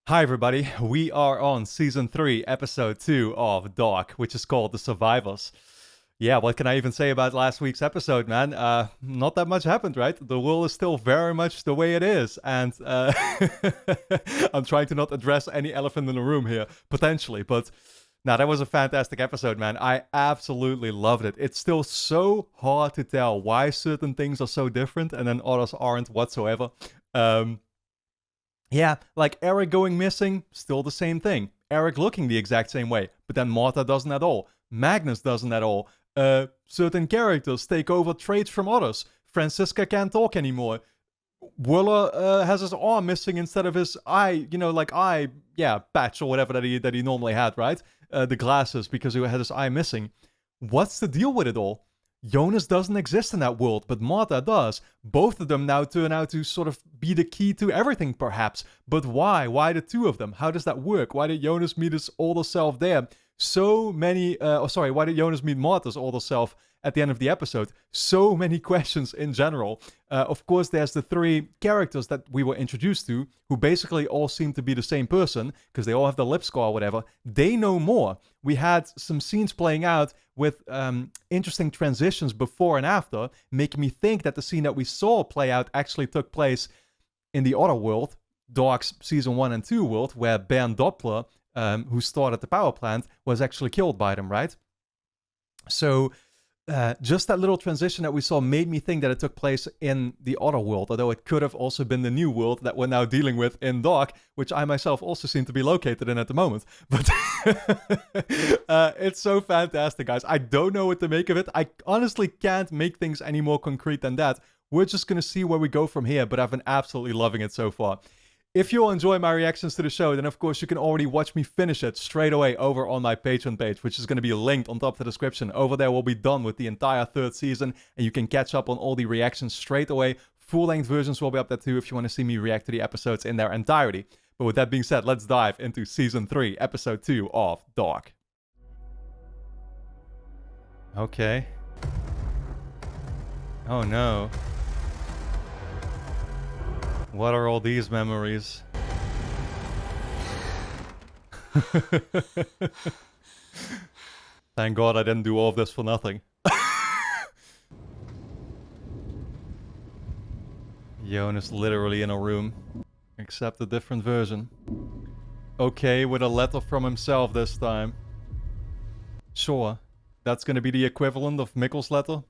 Hi everybody, we are on Season 3, Episode 2 of Dark, which is called The Survivors. Yeah, what can I even say about last week's episode, man? Not that much happened, right? The world is still very much the way it is, and I'm trying to not address any elephant in the room here, potentially, but now that was a fantastic episode, man. I absolutely loved it. It's still so hard to tell why certain things are so different and then others aren't whatsoever. Yeah, like Eric going missing, still the same thing. Eric looking the exact same way, but then Martha doesn't at all. Magnus doesn't at all. Certain characters take over traits from others. Francisca can't talk anymore. Willa has his arm missing instead of his eye, patch or whatever that he normally had, right? The glasses because he had his eye missing. What's the deal with it all? Jonas doesn't exist in that world, but Martha does. Both of them now turn out to sort of be the key to everything, perhaps. But why? Why the two of them? How does that work? Why did Jonas meet his older self there? Why did Jonas meet Martha's older self at the end of the episode? So many questions in general. Of course, there's the three characters that we were introduced to, who basically all seem to be the same person, because they all have the lip scar or whatever. They know more. We had some scenes playing out with interesting transitions before and after, making me think that the scene that we saw play out actually took place in the other world, Dark's Season 1 and 2 world, where Ben Doppler, who started the power plant, was actually killed by them, right? So just that little transition that we saw made me think that it took place in the other world, although it could have also been the new world that we're now dealing with in Dark, which I myself also seem to be located in at the moment. But it's so fantastic, guys. I don't know what to make of it. I honestly can't make things any more concrete than that. We're just going to see where we go from here, but I've been absolutely loving it so far. If you'll enjoy my reactions to the show, then of course you can already watch me finish it straight away over on my Patreon page, which is going to be linked on top of the description. Over there we'll be done with the entire third season, and you can catch up on all the reactions straight away. Full-length versions will be up there too if you want to see me react to the episodes in their entirety. But with that being said, let's dive into Season 3, Episode 2 of Dark. Okay. Oh no. What are all these memories? Thank God I didn't do all of this for nothing. Jonas literally in a room, except a different version. Okay, with a letter from himself this time. Sure, that's gonna be the equivalent of Mikkel's letter.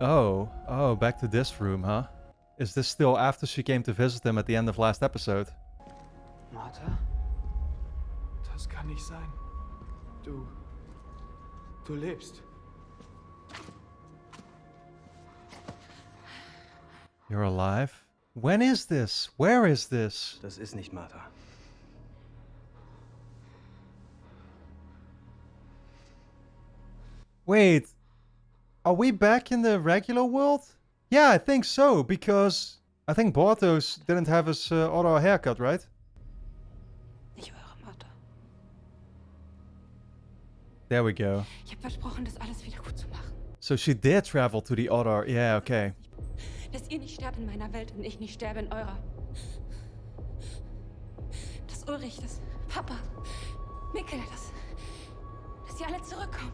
Oh, back to this room, huh? Is this still after she came to visit him at the end of last episode? Martha? Das kann nicht sein. Du lebst. You're alive? When is this? Where is this? Das ist nicht Martha. Wait, are we back in the regular world? Yeah, I think so, because I think Bartos didn't have his auto haircut, right? Ich höre Martha. There we go. Ich habe versprochen, das alles wieder gut zu machen. So she did travel to the other... Yeah, okay. Dass ihr nicht sterbt in meiner Welt und ich nicht sterbe in eurer. Dass Ulrich, dass Papa, Mikkel, dass sie alle zurückkommen.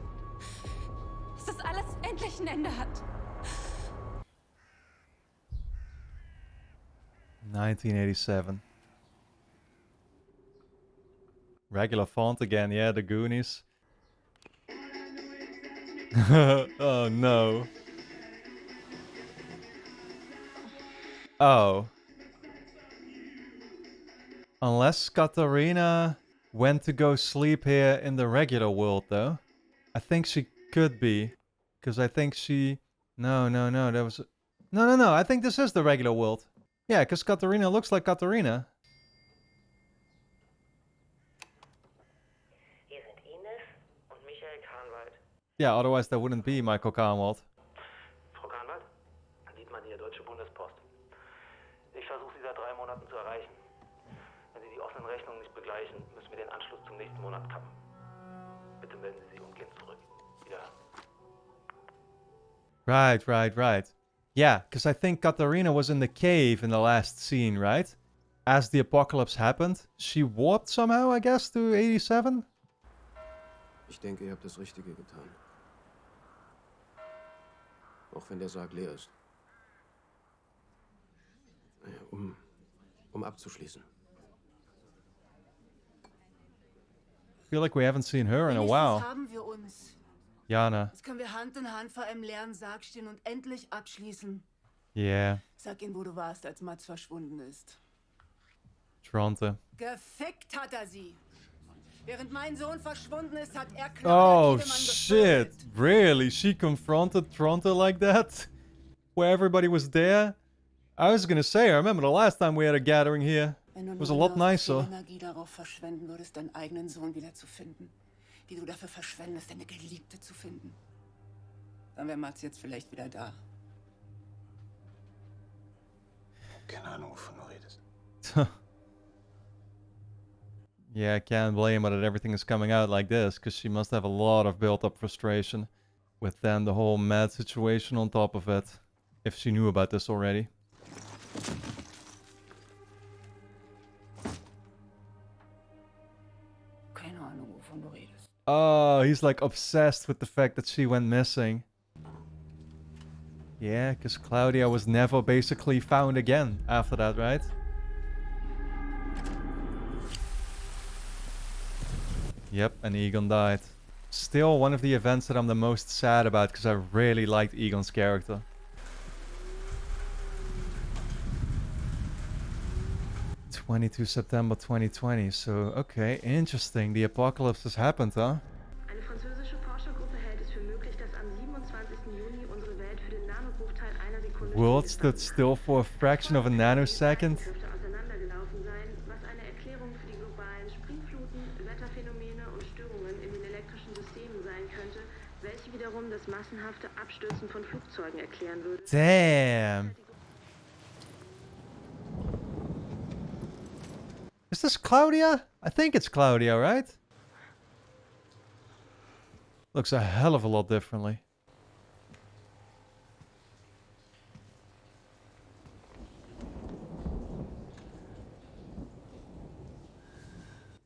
Dass das alles endlich ein Ende hat. 1987. Regular font again, yeah, the Goonies. Oh no. Oh. Unless Katarina went to go sleep here in the regular world, though. I think she could be. Because I think she... No, that was... No, I think this is the regular world. Yeah, because Katarina looks like Katarina. Hier sind Ines und Michael Kahnwald. Yeah, otherwise that wouldn't be Michael Kahnwald. Frau Kahnwald? Dietmar, die Deutsche Bundespost. Ich versuche Sie seit 3 Monaten zu erreichen. Wenn Sie die offenen Rechnungen nicht begleichen, müssen wir den Anschluss zum nächsten Monat kappen. Bitte melden Sie sich umgehend zurück. Wiederhören. Right. Yeah, because I think Katarina was in the cave in the last scene, right? As the apocalypse happened, she warped somehow, I guess, to 87? Ich denke, ihr habt das Richtige getan. Auch wenn der Sarg leer ist. Naja, um abzuschließen. I feel like we haven't seen her in a while. Haben wir uns. Jana. Jetzt können wir Hand in Hand vor einem leeren Sarg stehen und endlich abschließen. Yeah. Sag ihnen, wo du warst, als Mats verschwunden ist. Tronte. Gefickt hat er sie. Während mein Sohn verschwunden ist, hat er Oh shit. Really? She confronted Tronte like that? Where everybody was there? I was gonna say, I remember the last time we had a gathering here. It was a lot nicer. Energie darauf verschwenden würdest, deinen eigenen Sohn wiederzufinden. Wie du dafür verschwendest, deine Geliebte zu finden. Dann wäre Mats jetzt vielleicht wieder da. Keine Ahnung, wovon du redest. Yeah, I can't blame her that everything is coming out like this, because she must have a lot of built-up frustration. With then the whole mad situation on top of it. If she knew about this already. Keine Ahnung, wovon du redest. Oh, he's like obsessed with the fact that she went missing. Yeah, because Claudia was never basically found again after that, right? Yep, and Egon died. Still one of the events that I'm the most sad about, because I really liked Egon's character. September 2020, so okay, interesting. The apocalypse has happened, huh? Eine französische Forschergruppe hält es für möglich, dass am 27. Juni unsere Welt für den Nanobruchteil einer Sekunde World stood still for a fraction of a nanosecond. dürfte auseinandergelaufen sein, was eine Erklärung für die globalen Springfluten, Wetterphänomene und Störungen in den elektrischen Systemen sein könnte, welche wiederum das massenhafte Abstürzen von Flugzeugen erklären würde. Damn. Is this Claudia? I think it's Claudia, right? Looks a hell of a lot differently.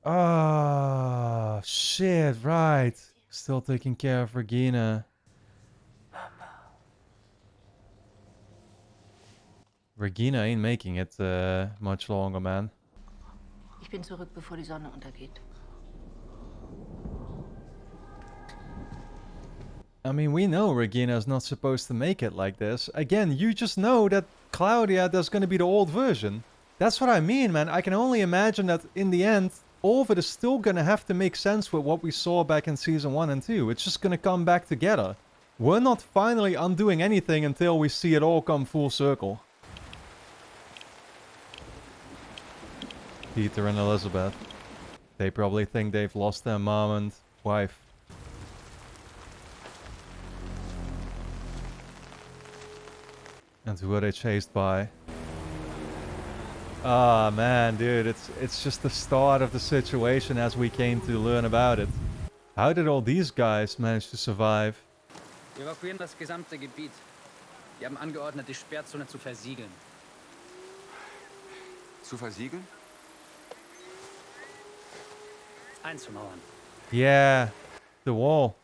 Oh, shit, right. Still taking care of Regina. Regina ain't making it much longer, man. Ich bin zurück, bevor die Sonne untergeht. I mean, we know Regina's not supposed to make it like this. Again, you just know that Claudia, there's gonna be the old version. That's what I mean, man. I can only imagine that in the end, all of it is still gonna have to make sense with what we saw back in season 1 and 2. It's just gonna come back together. We're not finally undoing anything until we see it all come full circle. Peter and Elizabeth. They probably think they've lost their mom and wife. And who are they chased by? Ah, man, dude, it's just the start of the situation as we came to learn about it. How did all these guys manage to survive? Wir evakuieren das gesamte Gebiet. Wir haben angeordnet, die Sperrzone zu versiegeln. Zu versiegeln? Einzumauern. Yeah, the wall.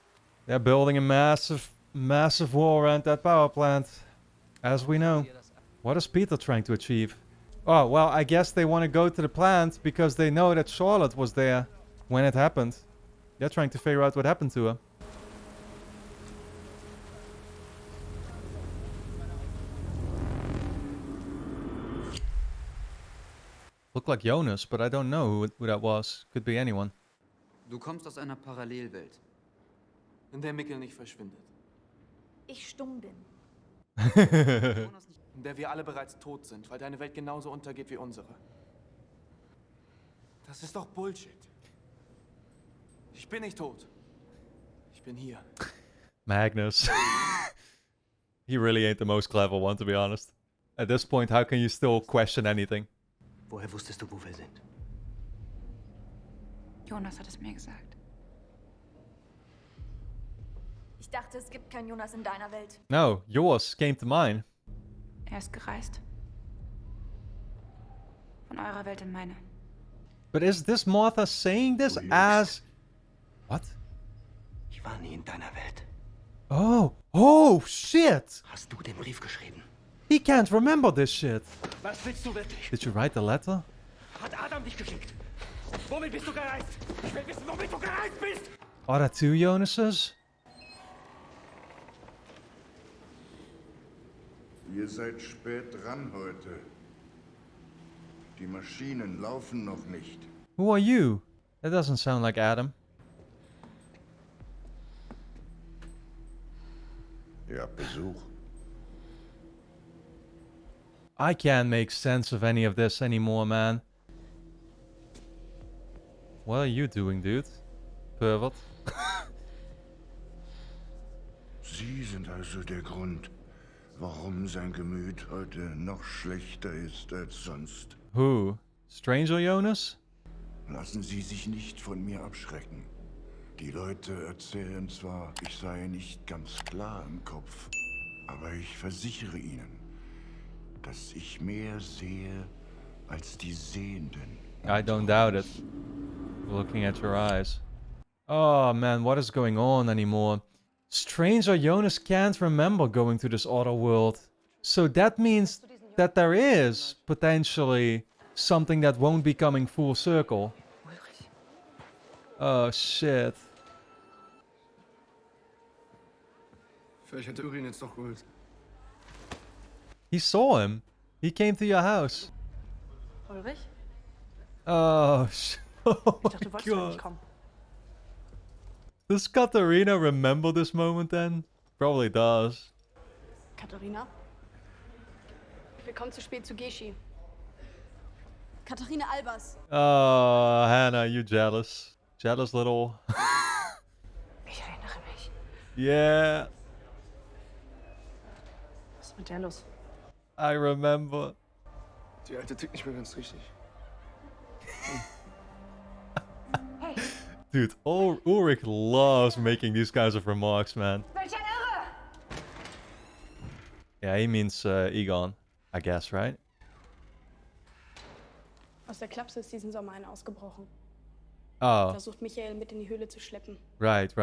They're building a massive wall around that power plant. As we know. What is Peter trying to achieve? Oh, well, I guess they want to go to the plant because they know that Charlotte was there when it happened. They're trying to figure out what happened to her. Looked like Jonas, but I don't know who that was. Could be anyone. Du kommst aus einer Parallelwelt. In der Mikkel nicht verschwindet. Ich stumm bin. In der wir alle bereits tot sind, weil deine Welt genauso untergeht wie unsere. Das ist doch Bullshit. Ich bin nicht tot. Ich bin hier. Magnus. He really ain't the most clever one, to be honest. At this point, how can you still question anything? Woher wusstest du, wo wir sind? Jonas hat es mir gesagt. Ich dachte, es gibt keinen Jonas in deiner Welt. No, yours came to mine. ist gereist. Von eurer Welt in meine. But is this Martha saying this as... What? Ich war nie in deiner Welt. Oh. Oh, shit! Hast du den Brief geschrieben? He can't remember this shit. Was willst du wirklich? Did you write the letter? Hat Adam dich geschickt? Womit bist du gereist? Ich will wissen, womit du gereist bist! Are there two Jonases? Ihr seid spät dran heute. Die Maschinen laufen noch nicht. Who are you? That doesn't sound like Adam. Ihr habt Besuch. I can't make sense of any of this anymore, man. What are you doing, dude? Pervert. Sie sind also der Grund, warum sein Gemüt heute noch schlechter ist als sonst. Who? Stranger Jonas? Lassen Sie sich nicht von mir abschrecken. Die Leute erzählen zwar, ich sei nicht ganz klar im Kopf, aber ich versichere Ihnen, dass ich mehr sehe als die Sehenden. I don't doubt it. Looking at your eyes. Oh man, what is going on anymore? Stranger Jonas can't remember going to this other world. So that means that there is potentially something that won't be coming full circle. Oh shit. Vielleicht hat Urin jetzt doch geholt. He saw him. He came to your house. Ulrich? Oh, oh Ich dachte, du wolltest ja nicht God. kommen. Does Katharina remember this moment then? Probably does. Katharina? Wir kommen zu spät zu Geschi. Katharina Albers. Oh, Hannah, you jealous. Jealous little... Ich erinnere mich. Yeah, Was ist mit der los? I remember. Die alte tickt nicht mehr ganz richtig. Hey, Dude, Ulrich loves making these kinds of remarks, man. welch ein Irre! Yeah, he means Egon, I guess, right? Aus der Klapse ist diesen Sommer einer ausgebrochen. Oh, Versucht Michael mit in die Höhle zu schleppen. right.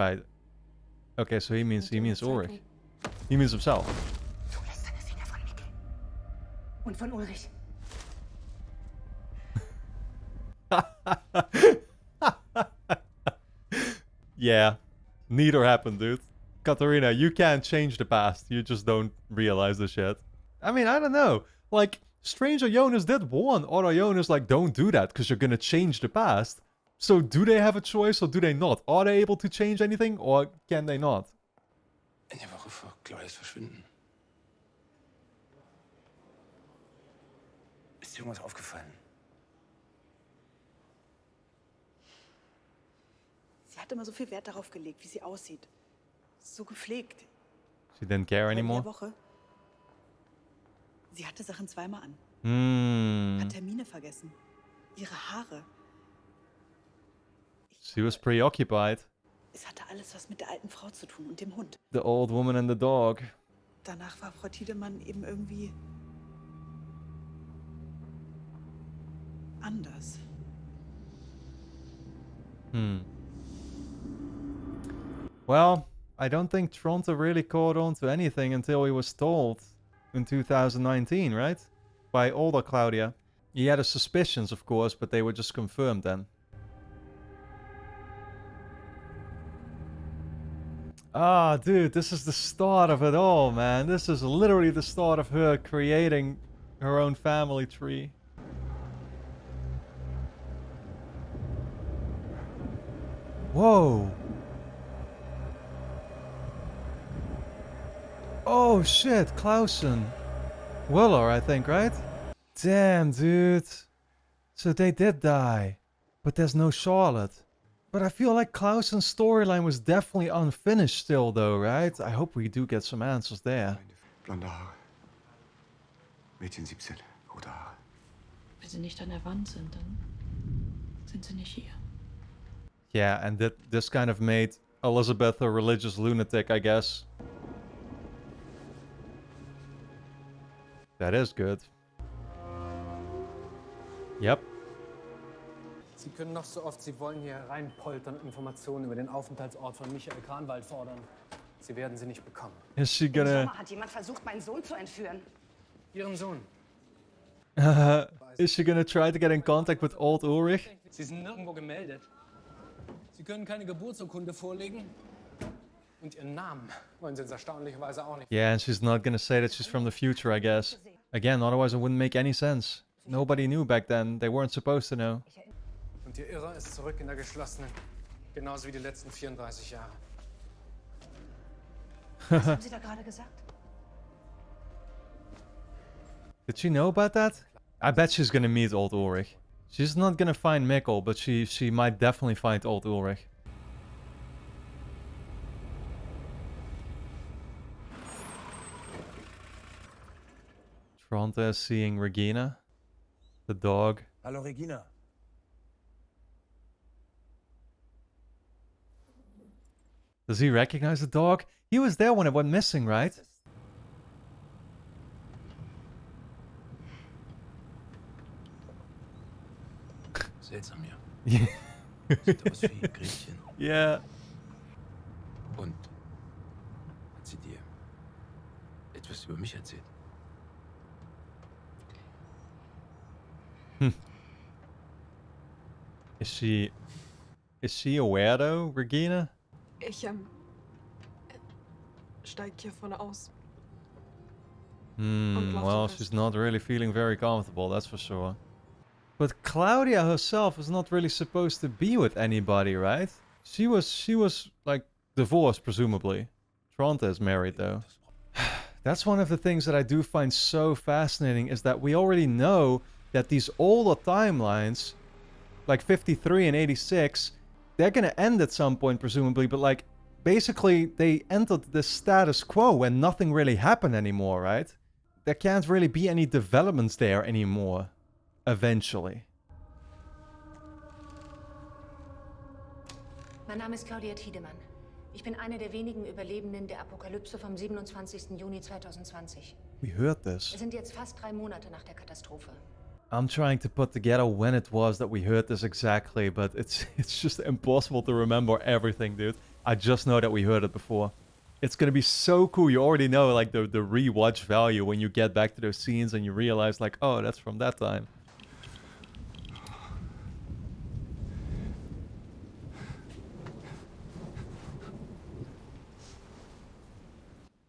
Okay, so he means Ulrich. He means himself. Du lässt deine Finger von Mikkel. Und von Ulrich. Yeah, neither happened, dude. Katharina, you can't change the past. You just don't realize the shit. I mean, I don't know. Like, Stranger Jonas did warn other Jonas, like, don't do that, because you're gonna change the past. So, do they have a choice, or do they not? Are they able to change anything, or can they not? In der Woche vor Claudias Verschwinden. Ist dir irgendwas aufgefallen? Sie hat immer so viel Wert darauf gelegt, wie sie aussieht. So gepflegt. She didn't care Aber in anymore? der Woche, sie hatte Sachen zweimal an. Hat Hmm. Termine vergessen. Ihre Haare. She was preoccupied. Es hatte alles was mit der alten Frau zu tun und dem Hund. The old woman and the dog. Danach war Frau Tiedemann eben irgendwie anders. Well, I don't think Tronte really caught on to anything until he was told in 2019, right? By older Claudia. He had his suspicions, of course, but they were just confirmed then. Ah, dude, this is the start of it all, man. This is literally the start of her creating her own family tree. Whoa. Oh shit, Clausen. Willer, I think, right? Damn, dude. So they did die. But there's no Charlotte. But I feel like Clausen's storyline was definitely unfinished still, though, right? I hope we do get some answers there. Blonde Haare. Mädchen 17, rote Haare. Wenn sie nicht an der Wand sind, dann sind sie nicht hier. Yeah, and this kind of made Elizabeth a religious lunatic, I guess. That is good. Yep. Sie können noch so oft Sie wollen hier reinpoltern und Informationen über den Aufenthaltsort von Michael Kranwald fordern. Sie werden sie nicht bekommen. Is she Im gonna... Sommer hat jemand versucht, meinen Sohn zu entführen. Ihren Sohn. Is she gonna try to get in contact with old Ulrich? Sie sind nirgendwo gemeldet. Sie können keine Geburtsurkunde vorlegen. Und Ihren Namen wollen Sie uns erstaunlicherweise auch nicht. Yeah, and she's not gonna say that she's from the future, I guess. Again, otherwise it wouldn't make any sense. Nobody knew back then. They weren't supposed to know. Und Ihr Irrer ist zurück in der geschlossenen. Genauso wie die letzten 34 Jahre. Was haben Sie da gerade gesagt? Did she know about that? I bet she's gonna meet old Ulrich. She's not gonna find Mikkel, but she might definitely find old Ulrich. Tronte is seeing Regina. The dog. Hallo Regina. Does he recognize the dog? He was there when it went missing, right? Seltsam, ja. Sieht aus wie ein Gretchen. Yeah. Und hat sie dir etwas über mich erzählt? Is she a weirdo, Regina? Ich steig hier vorne aus. Well, she's not really feeling very comfortable, that's for sure. But Claudia herself is not really supposed to be with anybody, right? She was like divorced, presumably. Tronte is married though. That's one of the things that I do find so fascinating, is that we already know that these older timelines, like 53 and 86, they're gonna end at some point, presumably, but like, basically, they entered the status quo when nothing really happened anymore, right? There can't really be any developments there anymore, eventually. Mein Name ist Claudia Tiedemann. Ich bin eine der wenigen Überlebenden der Apokalypse vom 27. Juni 2020. We heard this. Es sind jetzt fast 3 Monate nach der Katastrophe. I'm trying to put together when it was that we heard this exactly, but it's just impossible to remember everything, dude. I just know that we heard it before. It's gonna be so cool. You already know, like, the rewatch value when you get back to those scenes and you realize, like, oh, that's from that time.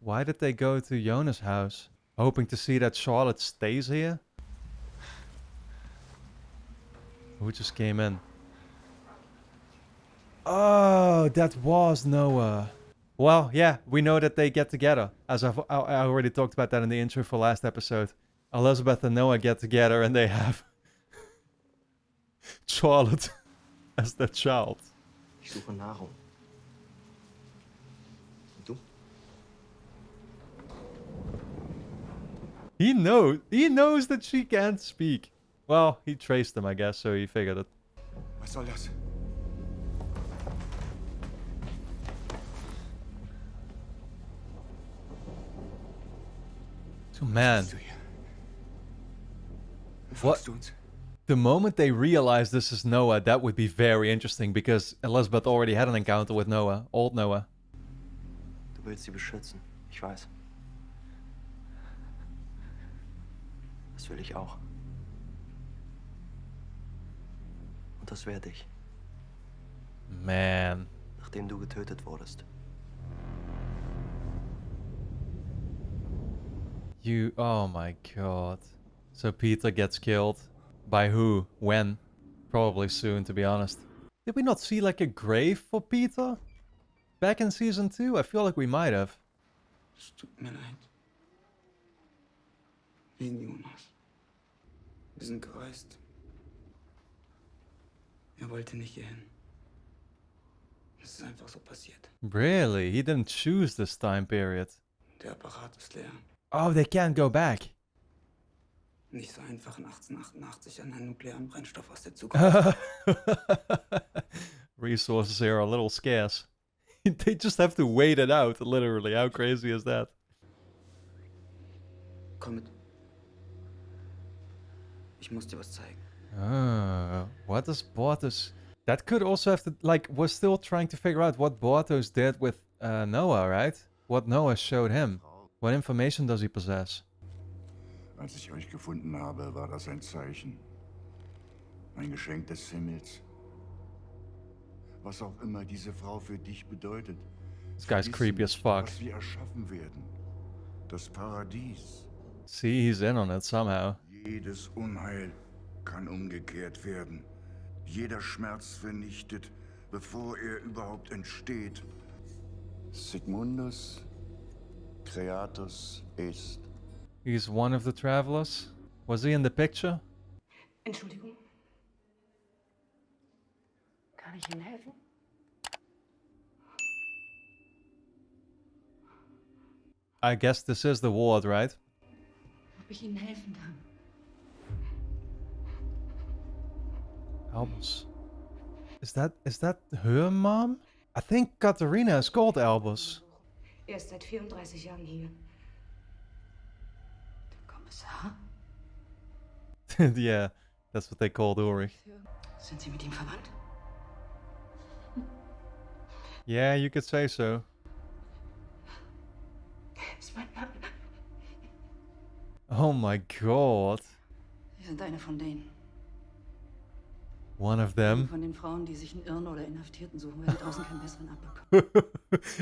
Why did they go to Jonas' house? Hoping to see that Charlotte stays here? Who just came in? Oh, that was Noah. Well, yeah, we know that they get together. As I already talked about that in the intro for last episode. Elizabeth and Noah get together and they have Charlotte as their child. Ich suche Nahrung. Und du? He knows that she can't speak. Well, he traced them, I guess, so he figured it. Was soll das? So, man. What? The moment they realize this is Noah, that would be very interesting, because Elizabeth already had an encounter with Noah, old Noah. Du willst sie beschützen, ich weiß. Das will ich auch. Und das werde ich. Man. Nachdem du getötet wurdest. Oh my god. So Peter gets killed. By who? When? Probably soon, to be honest. Did we not see like a grave for Peter? Back in season 2? I feel like we might have. Es tut mir leid. Wegen Jonas. Wir sind gereist. Er wollte nicht hierhin. Es ist einfach so passiert. Really? He didn't choose this time period. Der Apparat ist leer. Oh, they can't go back. Nicht so einfach in 1888 an einen nuklearen Brennstoff aus der Zukunft. Resources here are a little scarce. They just have to wait it out, literally. How crazy is that? Komm mit. Ich muss dir was zeigen. What does Bartos... That could also have to... Like, we're still trying to figure out what Bartos did with Noah, right? What Noah showed him. What information does he possess? Als ich euch gefunden habe, war das ein Zeichen. Ein Geschenk des Himmels. Was auch immer diese Frau für dich bedeutet. This guy's creepy as fuck. Was wir erschaffen werden. Das Paradies. See, he's in on it somehow. Jedes Unheil kann umgekehrt werden. Jeder Schmerz vernichtet, bevor er überhaupt entsteht. Sigmundus Creatus est. He's one of the travelers. Was he in the picture? Entschuldigung. Kann ich Ihnen helfen? I guess this is the ward, right? Ob ich Ihnen helfen kann? Albus. Is that her mom? I think Katharina is called Albus. Ist seit 34 Jahren hier. Der Kommissar? Yeah, that's what they called Ulrich. Sind Sie mit ihm verwandt? Yeah, you could say so. Ist mein Mann. Oh my god. Sie sind eine von denen. One of them. Von den Frauen, die sich einen Irren oder Inhaftierten suchen, weil sie draußen keinen besseren abbekommen.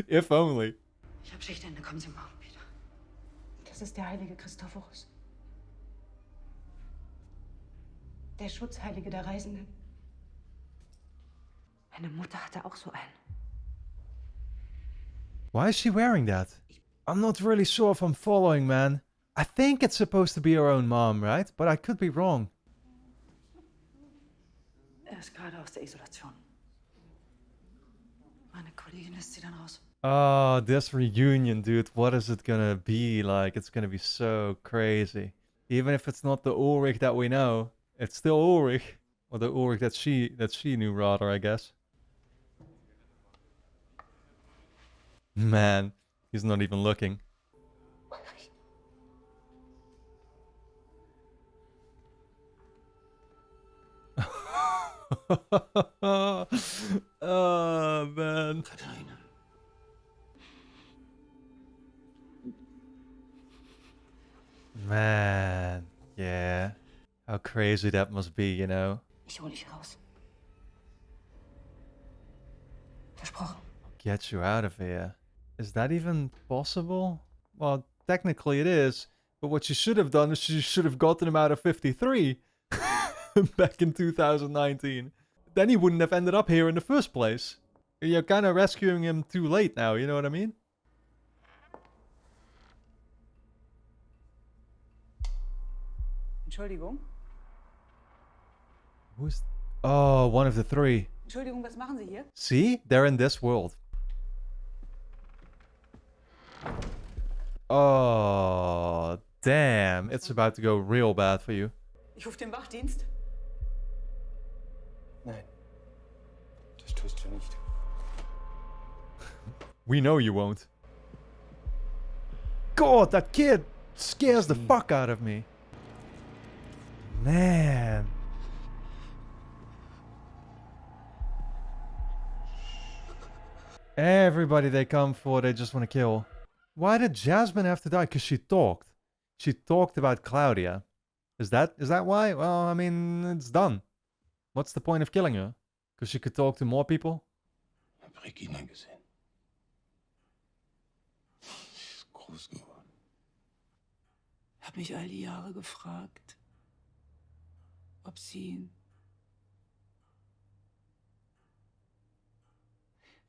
If only. Ich habe Schichtende, kommen Sie morgen wieder. Das ist der heilige Christophorus. Der Schutzheilige der Reisenden. Meine Mutter hatte auch so einen. Why is she wearing that? I'm not really sure if I'm following, man. I think it's supposed to be her own mom, right? But I could be wrong. Er ist gerade aus der Isolation. Meine Kollegin lässt sie dann raus. Oh, this reunion, dude. What is it gonna be like? It's gonna be so crazy. Even if it's not the Ulrich that we know, it's still Ulrich. Or the Ulrich that she knew rather, I guess. Man, he's not even looking. Oh, man. Katharina. Man, yeah. How crazy that must be, you know? Ich hole dich raus. Versprochen. Get you out of here. Is that even possible? Well, technically it is. But what you should have done is you should have gotten him out of 53. Back in 2019. Then he wouldn't have ended up here in the first place. You're kind of rescuing him too late now, you know what I mean? Entschuldigung. Who's... Oh, one of the three. Entschuldigung, was machen Sie hier? See? They're in this world. Oh, damn. It's about to go real bad for you. Ich rufe den Wachdienst. Nein. Das tust du nicht. We know you won't. God, that kid scares the fuck out of me. Man. Everybody they come for, they just want to kill. Why did Jasmine have to die? Because she talked. She talked about Claudia. Is that why? Well, I mean, it's done. What's the point of killing her? Because she could talk to more people? Ich hab Regina gesehen. Sie ist groß geworden. Hab mich all die Jahre gefragt, ob sie...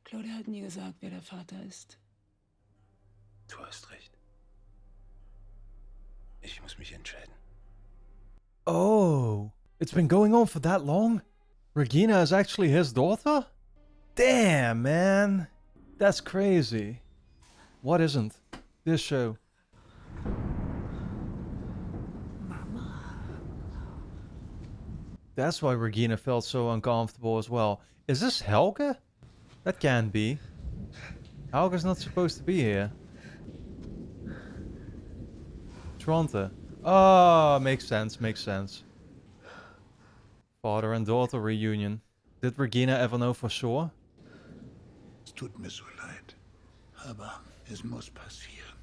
Claudia hat nie gesagt, wer der Vater ist. Du hast recht. Ich muss mich entscheiden. Oh, it's been going on for that long? Regina is actually his daughter? Damn, man. That's crazy. What isn't? This show. That's why Regina felt so uncomfortable as well. Is this Helge? That can't be. Helge's not supposed to be here. Tronte. Oh, makes sense, makes sense. Father and daughter reunion. Did Regina ever know for sure? Es tut mir so leid, aber es muss passieren.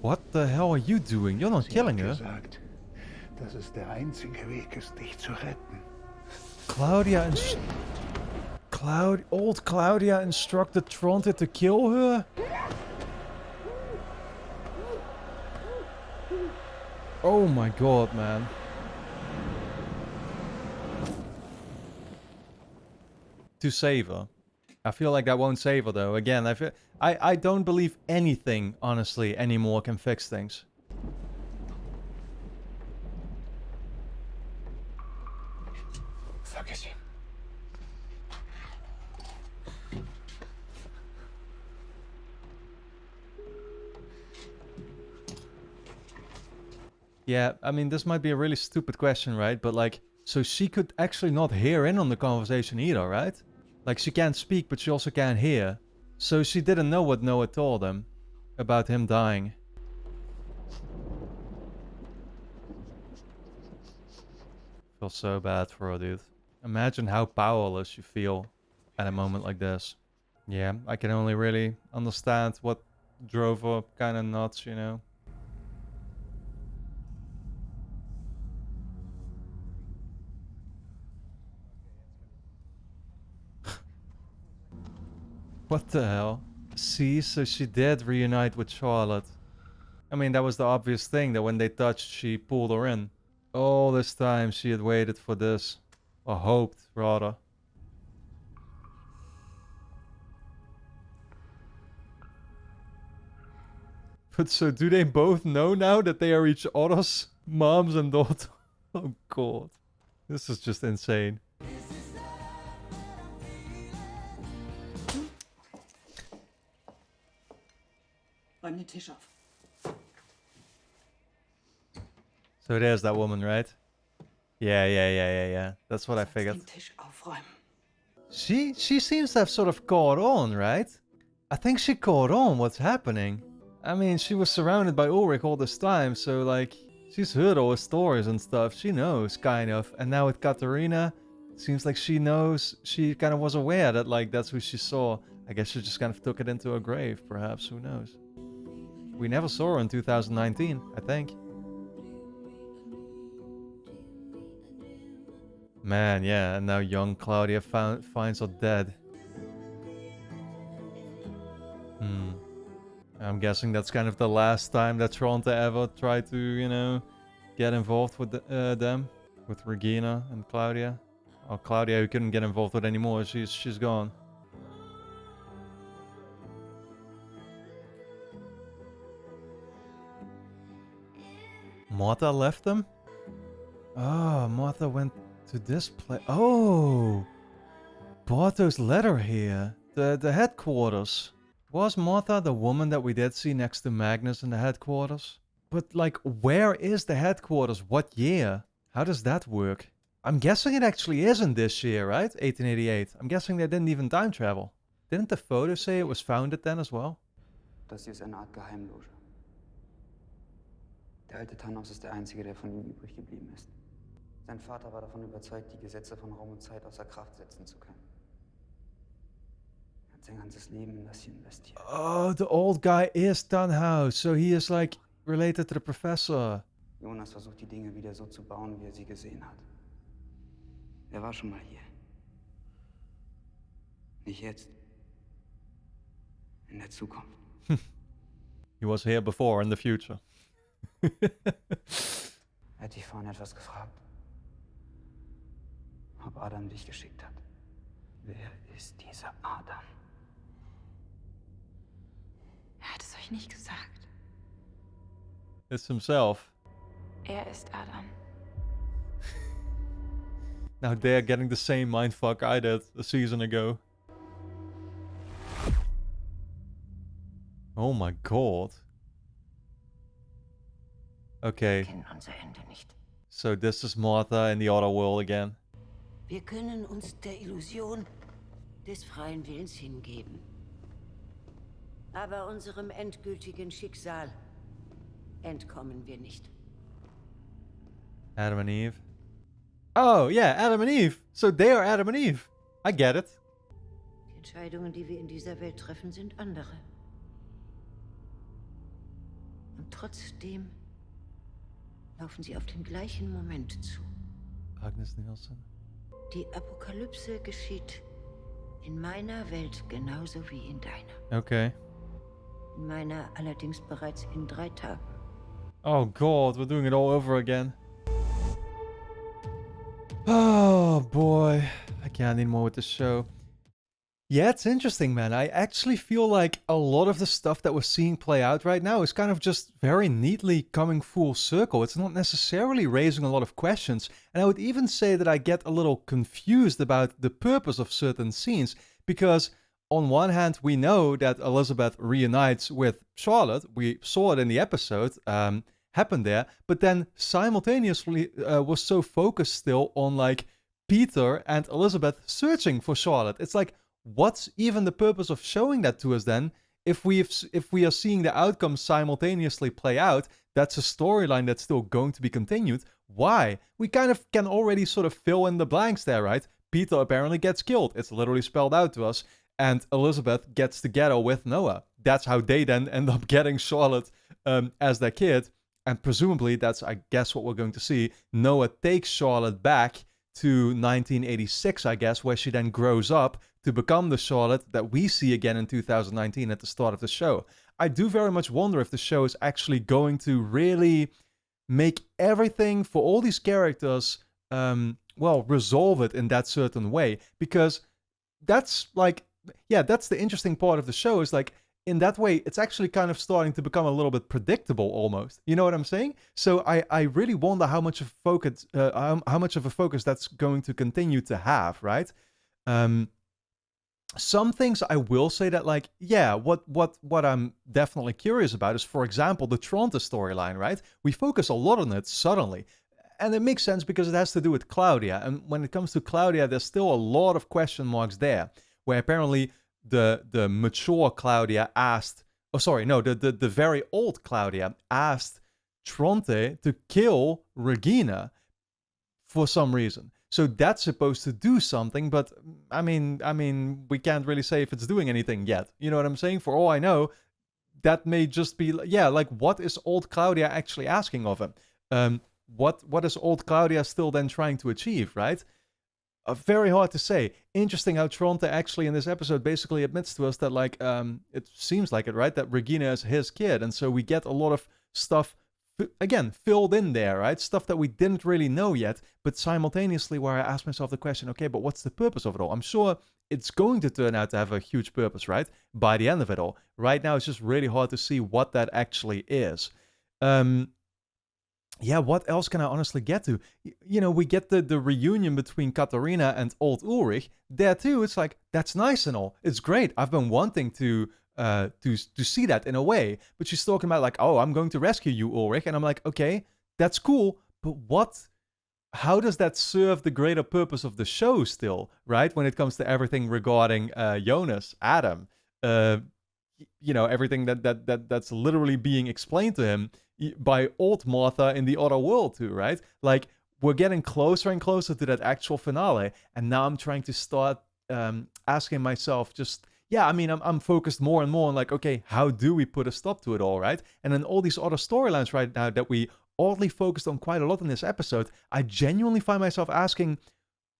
What the hell are you doing? You're not Sie killing hat her. gesagt, dass es der einzige Weg ist, dich zu retten. Claudia old Claudia instructed Tronte to kill her? Oh my god, man. To save her. I feel like that won't save her though. Again, I don't believe anything, honestly, anymore can fix things. Vergiss ihn. Yeah, I mean, this might be a really stupid question, right? But like, so she could actually not hear in on the conversation either, right? Like, she can't speak, but she also can't hear. So she didn't know what Noah told him about him dying. Feel so bad for her, dude. Imagine how powerless you feel at a moment like this. Yeah, I can only really understand what drove her kind of nuts, you know? What the hell? See, so she did reunite with Charlotte. I mean, that was the obvious thing, that when they touched, she pulled her in. All this time she had waited for this. Or hoped, rather. But so do they both know now that they are each other's moms and daughters? Oh god. This is just insane. Räum den Tisch auf. So there's that woman, right? Yeah. That's what I figured. Den Tisch aufräumen. She seems to have sort of caught on, right? I think she caught on what's happening. I mean, she was surrounded by Ulrich all this time, so like, she's heard all his stories and stuff. She knows, kind of. And now with Katarina, it seems like she knows, she kind of was aware that like, that's who she saw. I guess she just kind of took it into her grave, perhaps, who knows. We never saw her in 2019, I think. Man, yeah, and now young Claudia finds her dead. I'm guessing that's kind of the last time that Tronte ever tried to, you know, get involved with them. With Regina and Claudia. Oh, Claudia, who couldn't get involved with anymore, she's gone. Martha left them? Oh, Martha went to this place. Oh! Barto's letter here. The headquarters. Was Martha the woman that we did see next to Magnus in the headquarters? But like, where is the headquarters? What year? How does that work? I'm guessing it actually isn't this year, right? 1888. I'm guessing they didn't even time travel. Didn't the photo say it was founded then as well? Das hier ist eine Art Geheimloge. Der alte Thanos ist der Einzige, der von ihm übrig geblieben ist. Sein Vater war davon überzeugt, die Gesetze von Raum und Zeit außer Kraft setzen zu können. Er hat sein ganzes Leben in das hier investiert. Oh, the old guy is Tannhaus. So he is like related to the professor. Jonas versucht die Dinge wieder so zu bauen, wie er sie gesehen hat. Er war schon mal hier. Nicht jetzt. In der Zukunft. He was here before in the future. Er hat dich vorhin etwas gefragt. Ob Adam dich geschickt hat. Wer ist dieser Adam? Er hat es euch nicht gesagt. It's himself. Er ist Adam. Now they're getting the same mindfuck I did a season ago. Oh my god. Okay. Wir kennen unser Ende nicht. So this is Martha in the other world again. Wir können uns der Illusion des freien Willens hingeben. Aber unserem endgültigen Schicksal entkommen wir nicht. Adam and Eve. Oh, yeah, Adam and Eve. So they are Adam and Eve. I get it. Die Entscheidungen, die wir in dieser Welt treffen, sind andere. Und trotzdem laufen sie auf den gleichen Moment zu. Agnes Nielsen. Die Apokalypse geschieht in meiner Welt genauso wie in deiner. Okay. In meiner allerdings bereits in 3 Tagen. Oh god, we're doing it all over again. Oh boy, I can't anymore with this show. Yeah, it's interesting, man. I actually feel like a lot of the stuff that we're seeing play out right now is kind of just very neatly coming full circle. It's not necessarily raising a lot of questions. And I would even say that I get a little confused about the purpose of certain scenes. Because on one hand, we know that Elizabeth reunites with Charlotte. We saw it in the episode. Happen there, but then simultaneously was so focused still on like Peter and Elizabeth searching for Charlotte. It's like, what's even the purpose of showing that to us then? If we are seeing the outcomes simultaneously play out, that's a storyline that's still going to be continued. Why? We kind of can already sort of fill in the blanks there, right? Peter apparently gets killed. It's literally spelled out to us. And Elizabeth gets together with Noah. That's how they then end up getting Charlotte as their kid. And presumably, that's, I guess, what we're going to see. Noah takes Charlotte back to 1986, I guess, where she then grows up to become the Charlotte that we see again in 2019 at the start of the show. I do very much wonder if the show is actually going to really make everything for all these characters, well, resolve it in that certain way. Because that's like, yeah, that's the interesting part of the show is like, in that way, it's actually kind of starting to become a little bit predictable almost. You know what I'm saying? So I really wonder how much of a focus that's going to continue to have, right? Some things I will say that like, yeah, what I'm definitely curious about is, for example, the Tronte storyline, right? We focus a lot on it suddenly. And it makes sense because it has to do with Claudia. And when it comes to Claudia, there's still a lot of question marks there, where apparently the mature Claudia asked, oh sorry, no, the very old Claudia asked Tronte to kill Regina for some reason. So that's supposed to do something, but I mean, we can't really say if it's doing anything yet. You know what I'm saying? For all I know, that may just be, yeah, like what is old Claudia actually asking of him? What is old Claudia still then trying to achieve, right? Very hard to say. Interesting how Tronte actually in this episode basically admits to us that like, it seems like it, right? That Regina is his kid. And so we get a lot of stuff, again, filled in there, right? Stuff that we didn't really know yet, but simultaneously where I ask myself the question, okay, but what's the purpose of it all? I'm sure it's going to turn out to have a huge purpose, right? By the end of it all. Right now, it's just really hard to see what that actually is. Yeah, what else can I honestly get to? You know, we get the reunion between Katharina and old Ulrich. There too, it's like, that's nice and all. It's great. I've been wanting to see that in a way. But she's talking about like, oh, I'm going to rescue you, Ulrich. And I'm like, okay, that's cool. But how does that serve the greater purpose of the show still, right? When it comes to everything regarding Jonas, Adam, you know, everything that's literally being explained to him by old Martha in the other world too, right? Like, we're getting closer and closer to that actual finale, and now I'm trying to start asking myself just, yeah, I mean, I'm focused more and more on like, okay, how do we put a stop to it all, right? And then all these other storylines right now that we oddly focused on quite a lot in this episode, I genuinely find myself asking,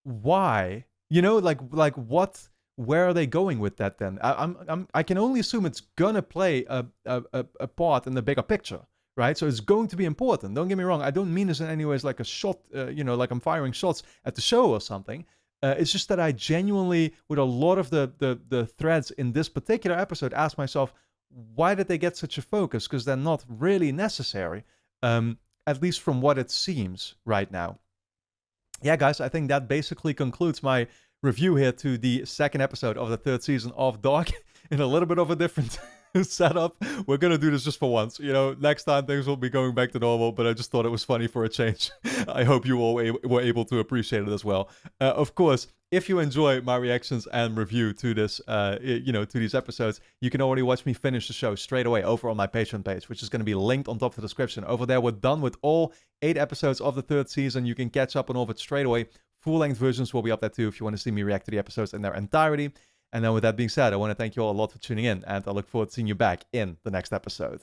why? You know, like what? Where are they going with that then? I can only assume it's gonna play a part in the bigger picture, right? So it's going to be important. Don't get me wrong. I don't mean this in any way as like a shot, you know, like I'm firing shots at the show or something. It's just that I genuinely, with a lot of the threads in this particular episode, ask myself, why did they get such a focus? Because they're not really necessary, at least from what it seems right now. Yeah, guys, I think that basically concludes my review here to the second episode of the third season of Dark in a little bit of a different setup. We're gonna do this just for once. You know, next time things will be going back to normal, but I just thought it was funny for a change. I hope you all were able to appreciate it as well. Of course, if you enjoy my reactions and review to this, to these episodes, you can already watch me finish the show straight away over on my Patreon page, which is going to be linked on top of the description. Over there, we're done with all 8 episodes of the 3rd season. You can catch up on all of it straight away. Full-length versions will be up there too if you want to see me react to the episodes in their entirety. And then with that being said, I want to thank you all a lot for tuning in, and I look forward to seeing you back in the next episode.